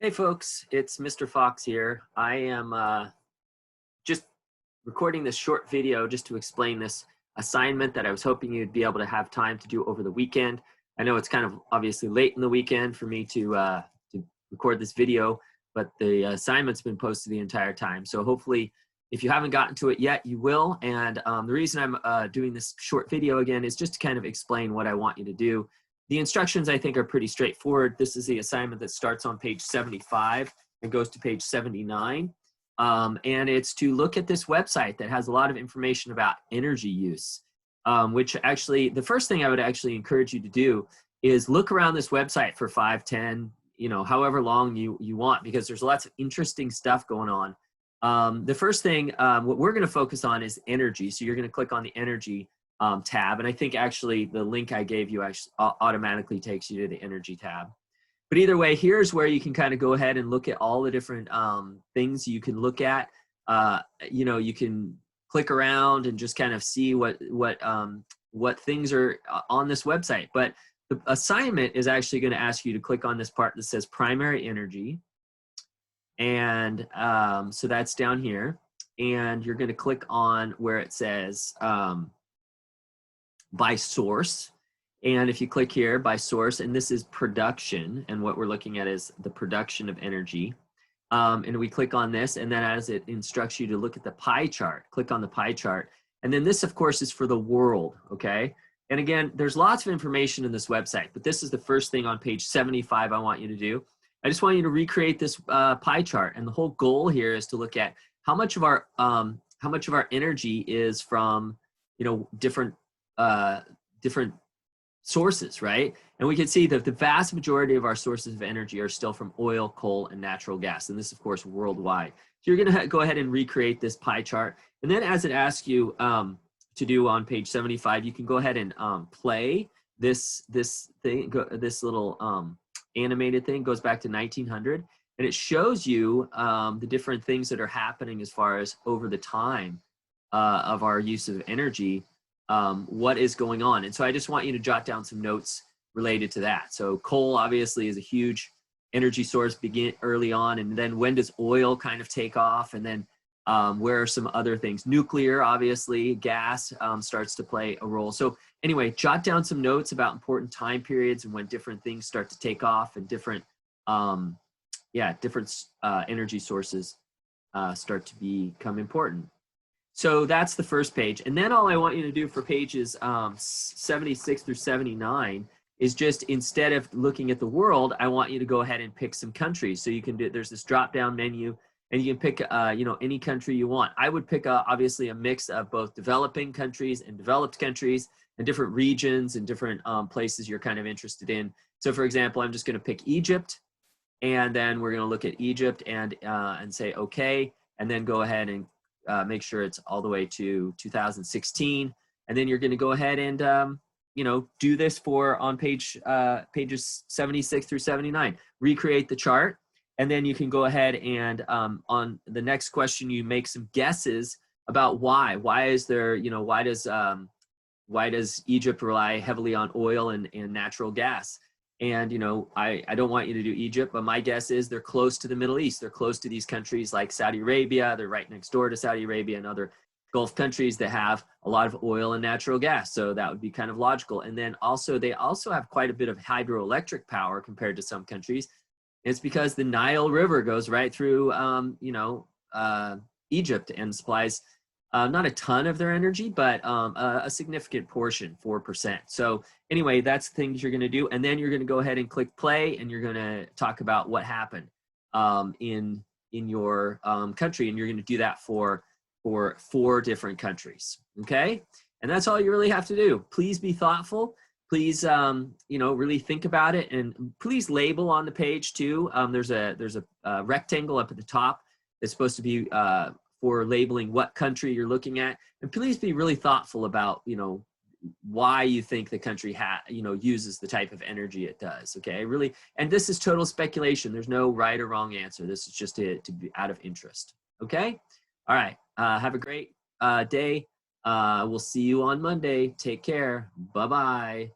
Hey folks, it's Mr. Fox here. I am just recording this short video just to explain this assignment that I was hoping you'd be able to have time to do over the weekend. I know it's kind of obviously late in the weekend for me to record this video, but the assignment's been posted the entire time. So hopefully if you haven't gotten to it yet, you will. And the reason I'm doing this short video again is just to kind of explain what I want you to do. The instructions, I think, are pretty straightforward. This is the assignment that starts on page 75 and goes to page 79. And it's to look at this website that has a lot of information about energy use, which actually, the first thing I would actually encourage you to do is look around this website for 5, 10, however long you want, because there's lots of interesting stuff going on. The first thing, what we're going to focus on is energy. So you're going to click on the energy tab. And I think actually the link I gave you actually automatically takes you to the energy tab. But either way, here's where you can kind of go ahead and look at all the different things you can look at. You can click around and just kind of see what things are on this website. But the assignment is actually going to ask you to click on this part that says primary energy. And so that's down here. And you're going to click on where it says by source. And if you click here by source, and this is production, and what we're looking at is the production of energy. And we click on this, and then as it instructs you to look at the pie chart, click on the pie chart. And then this, of course, is for the world, okay? And again, there's lots of information in this website, but this is the first thing on page 75 I want you to do. I just want you to recreate this pie chart, and the whole goal here is to look at how much of our energy is from, different sources, right? And we can see that the vast majority of our sources of energy are still from oil, coal, and natural gas. And this, of course, worldwide. So you're going to go ahead and recreate this pie chart. And then as it asks you to do on page 75, you can go ahead and play this thing, this little animated thing goes back to 1900. And it shows you the different things that are happening as far as over the time of our use of energy. What is going on. And so I just want you to jot down some notes related to that. So coal obviously is a huge energy source begin early on. And then when does oil kind of take off? And then where are some other things? Nuclear, obviously, gas starts to play a role. So anyway, jot down some notes about important time periods and when different things start to take off and different energy sources start to become important. So that's the first page. And then all I want you to do for pages 76 through 79 is just, instead of looking at the world, I want you to go ahead and pick some countries. So you can do, there's this drop down menu and you can pick, any country you want. I would pick obviously a mix of both developing countries and developed countries and different regions and different places you're kind of interested in. So for example, I'm just going to pick Egypt, and then we're going to look at Egypt and say, okay, and then go ahead and make sure it's all the way to 2016. And then you're going to go ahead and, do this for on pages 76 through 79. Recreate the chart. And then you can go ahead and on the next question, you make some guesses about why. Why is there, why does Egypt rely heavily on oil and natural gas? And, I don't want you to do Egypt, but my guess is they're close to the Middle East. They're close to these countries like Saudi Arabia. They're right next door to Saudi Arabia and other Gulf countries that have a lot of oil and natural gas. So that would be kind of logical. And then also, they also have quite a bit of hydroelectric power compared to some countries. It's because the Nile River goes right through, Egypt and supplies not a ton of their energy, but a significant portion, 4%. So anyway, that's things you're going to do. And then you're going to go ahead and click play, and you're going to talk about what happened in your country. And you're going to do that for 4 different countries. Okay. And that's all you really have to do. Please be thoughtful. Please, really think about it, and please label on the page too. There's a rectangle up at the top that's supposed to be for labeling what country you're looking at. And please be really thoughtful about, why you think the country uses the type of energy it does. Okay, really. And this is total speculation. There's no right or wrong answer. This is just to be out of interest. Okay. All right. Have a great day. We'll see you on Monday. Take care. Bye-bye.